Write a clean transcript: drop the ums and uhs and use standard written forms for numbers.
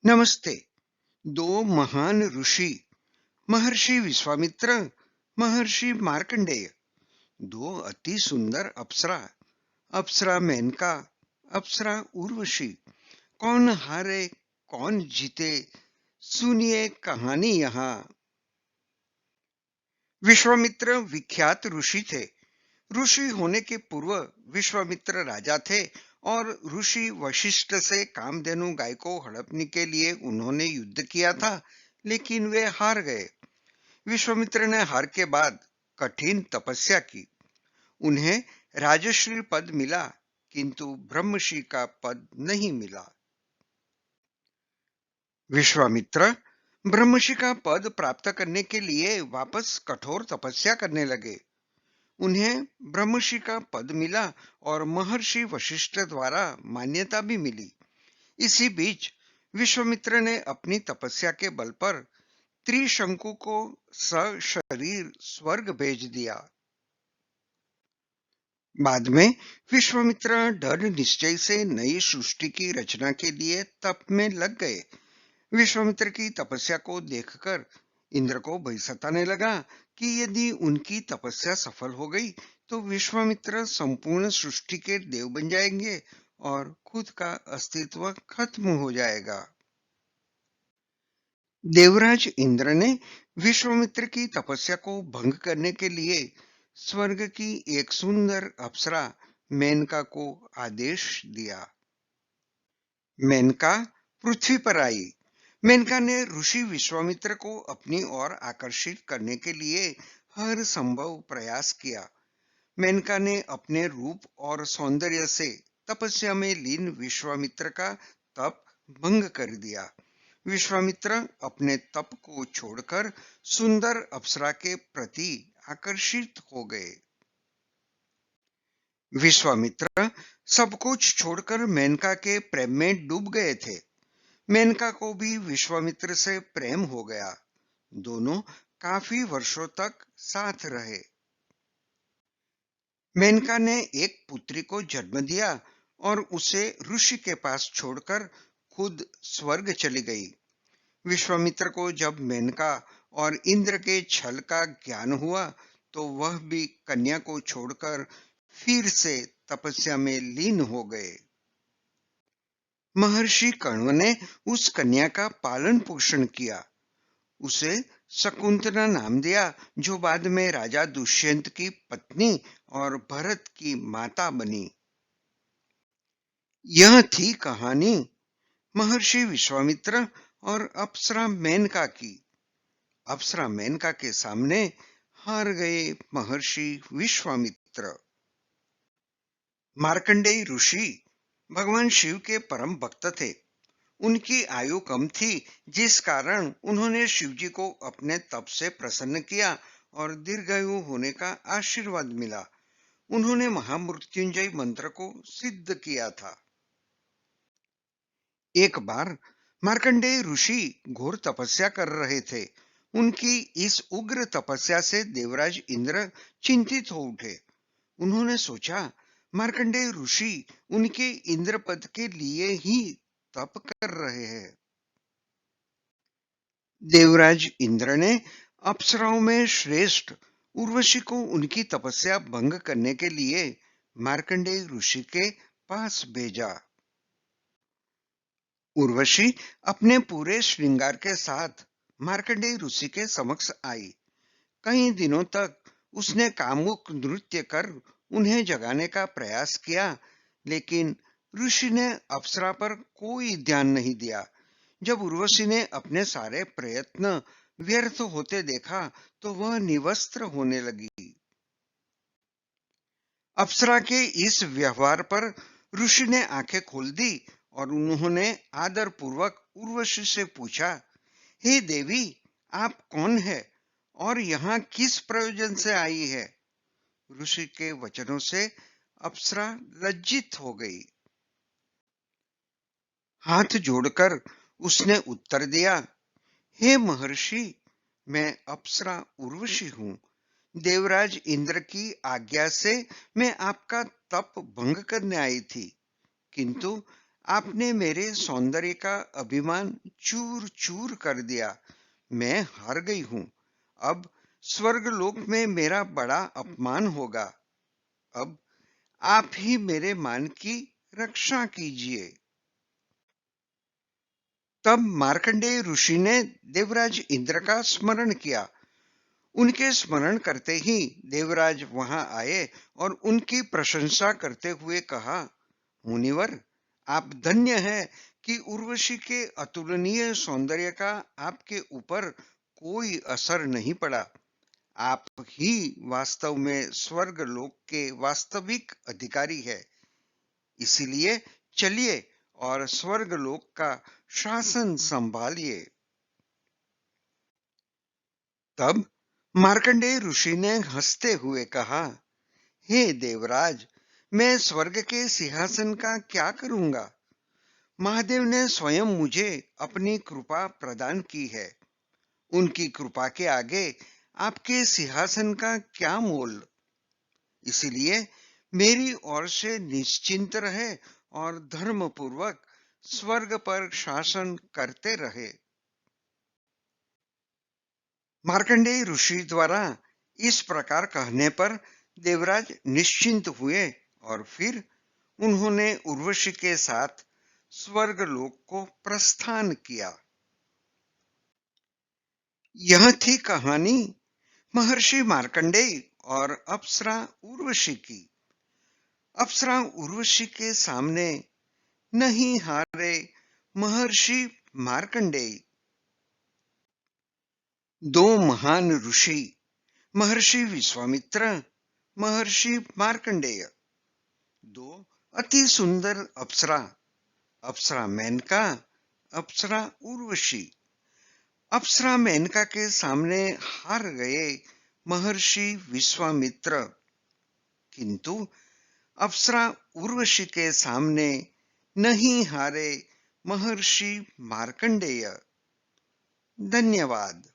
नमस्ते। दो महान ऋषि, महर्षि विश्वामित्र, महर्षि मार्कंडेय, दो अति सुंदर अप्सरा, अप्सरा मेनका, अप्सरा उर्वशी। कौन हारे, कौन जीते, सुनिए कहानी यहाँ। विश्वामित्र विख्यात ऋषि थे। ऋषि होने के पूर्व विश्वामित्र राजा थे और ऋषि वशिष्ठ से कामधेनु गाय को हड़पने के लिए उन्होंने युद्ध किया था, लेकिन वे हार गए। विश्वामित्र ने हार के बाद कठिन तपस्या की। उन्हें राजश्री पद मिला, किंतु ब्रह्मश्री का पद नहीं मिला। विश्वामित्र ब्रह्मश्री का पद प्राप्त करने के लिए वापस कठोर तपस्या करने लगे। उन्हें ब्रह्मश्री का पद मिला और महर्षि वशिष्ठ द्वारा मान्यता भी मिली। इसी बीच विश्वामित्र ने अपनी तपस्या के बल पर त्रिशंकु को सशरीर स्वर्ग भेज दिया। बाद में विश्वामित्र दृढ़ निश्चय से नई सृष्टि की रचना के लिए तप में लग गए। विश्वामित्र की तपस्या को देखकर इंद्र को भय सताने लगा कि यदि उनकी तपस्या सफल हो गई तो विश्वामित्र संपूर्ण सृष्टि के देव बन जाएंगे और खुद का अस्तित्व खत्म हो जाएगा। देवराज इंद्र ने विश्वामित्र की तपस्या को भंग करने के लिए स्वर्ग की एक सुंदर अप्सरा मेनका को आदेश दिया। मेनका पृथ्वी पर आई। मेनका ने ऋषि विश्वामित्र को अपनी ओर आकर्षित करने के लिए हर संभव प्रयास किया। मेनका ने अपने रूप और सौंदर्य से तपस्या में लीन विश्वामित्र का तप भंग कर दिया। विश्वामित्र अपने तप को छोड़कर सुंदर अप्सरा के प्रति आकर्षित हो गए। विश्वामित्र सब कुछ छोड़कर मेनका के प्रेम में डूब गए थे। मेनका को भी विश्वामित्र से प्रेम हो गया। दोनों काफी वर्षों तक साथ रहे। मेनका ने एक पुत्री को जन्म दिया और उसे ऋषि के पास छोड़कर खुद स्वर्ग चली गई। विश्वामित्र को जब मेनका और इंद्र के छल का ज्ञान हुआ तो वह भी कन्या को छोड़कर फिर से तपस्या में लीन हो गए। महर्षि कण्व ने उस कन्या का पालन पोषण किया। उसे शकुंतला नाम दिया, जो बाद में राजा दुष्यंत की पत्नी और भरत की माता बनी। यह थी कहानी महर्षि विश्वामित्र और अप्सरा मेनका की। अप्सरा मेनका के सामने हार गए महर्षि विश्वामित्र। मार्कंडेय ऋषि भगवान शिव के परम भक्त थे। उनकी आयु कम थी, जिस कारण उन्होंने शिव जी को अपने तप से प्रसन्न किया और दीर्घायु होने का आशीर्वाद मिला। उन्होंने महामृत्युंजय मंत्र को सिद्ध किया था। एक बार मार्कंडेय ऋषि घोर तपस्या कर रहे थे। उनकी इस उग्र तपस्या से देवराज इंद्र चिंतित हो उठे। उन्होंने सोचा, मार्कंडेय ऋषि उनके इंद्र पद के लिए ही तप कर रहे हैं। देवराज इंद्र ने अप्सराओं में श्रेष्ठ उर्वशी को उनकी तपस्या भंग करने के लिए मार्कंडेय ऋषि के पास भेजा। उर्वशी अपने पूरे श्रृंगार के साथ मार्कंडेय ऋषि के समक्ष आई। कई दिनों तक उसने कामुक नृत्य कर उन्हें जगाने का प्रयास किया, लेकिन ऋषि ने अप्सरा पर कोई ध्यान नहीं दिया। जब उर्वशी ने अपने सारे प्रयत्न व्यर्थ होते देखा तो वह निवस्त्र होने लगी। अप्सरा के इस व्यवहार पर ऋषि ने आंखें खोल दी और उन्होंने आदर पूर्वक उर्वशी से पूछा, हे देवी, आप कौन है और यहाँ किस प्रयोजन से आई है? ऋषि के वचनों से अप्सरा लज्जित हो गई। हाथ जोड़कर उसने उत्तर दिया, हे महर्षि, मैं अप्सरा उर्वशी हूँ। देवराज इंद्र की आज्ञा से मैं आपका तप भंग करने आई थी, किंतु आपने मेरे सौंदर्य का अभिमान चूर चूर कर दिया। मैं हार गई हूँ। अब स्वर्गलोक में मेरा बड़ा अपमान होगा। अब आप ही मेरे मान की रक्षा कीजिए। तब मार्कंडेय ऋषि ने देवराज इंद्र का स्मरण किया। उनके स्मरण करते ही देवराज वहां आए और उनकी प्रशंसा करते हुए कहा, मुनिवर, आप धन्य हैं कि उर्वशी के अतुलनीय सौंदर्य का आपके ऊपर कोई असर नहीं पड़ा। आप ही वास्तव में स्वर्ग लोक के वास्तविक अधिकारी है। इसीलिए चलिए और स्वर्ग लोक का शासन संभालिए। तब मार्कंडेय ऋषि ने हंसते हुए कहा, हे देवराज, मैं स्वर्ग के सिंहासन का क्या करूंगा? महादेव ने स्वयं मुझे अपनी कृपा प्रदान की है। उनकी कृपा के आगे आपके सिंहासन का क्या मोल? इसीलिए मेरी ओर से निश्चिंत रहे और धर्म पूर्वक स्वर्ग पर शासन करते रहे। मार्कंडेय ऋषि द्वारा इस प्रकार कहने पर देवराज निश्चिंत हुए और फिर उन्होंने उर्वशी के साथ स्वर्गलोक को प्रस्थान किया। यह थी कहानी महर्षि मार्कंडेय और अप्सरा उर्वशी की। अप्सरा उर्वशी के सामने नहीं हारे महर्षि मार्कंडेय। दो महान ऋषि, महर्षि विश्वामित्र, महर्षि मार्कंडेय। दो अति सुंदर अप्सरा, अप्सरा मेनका, अप्सरा उर्वशी। अप्सरा मेनका के सामने हार गए महर्षि विश्वामित्र, किंतु अप्सरा उर्वशी के सामने नहीं हारे महर्षि मार्कंडेय। धन्यवाद।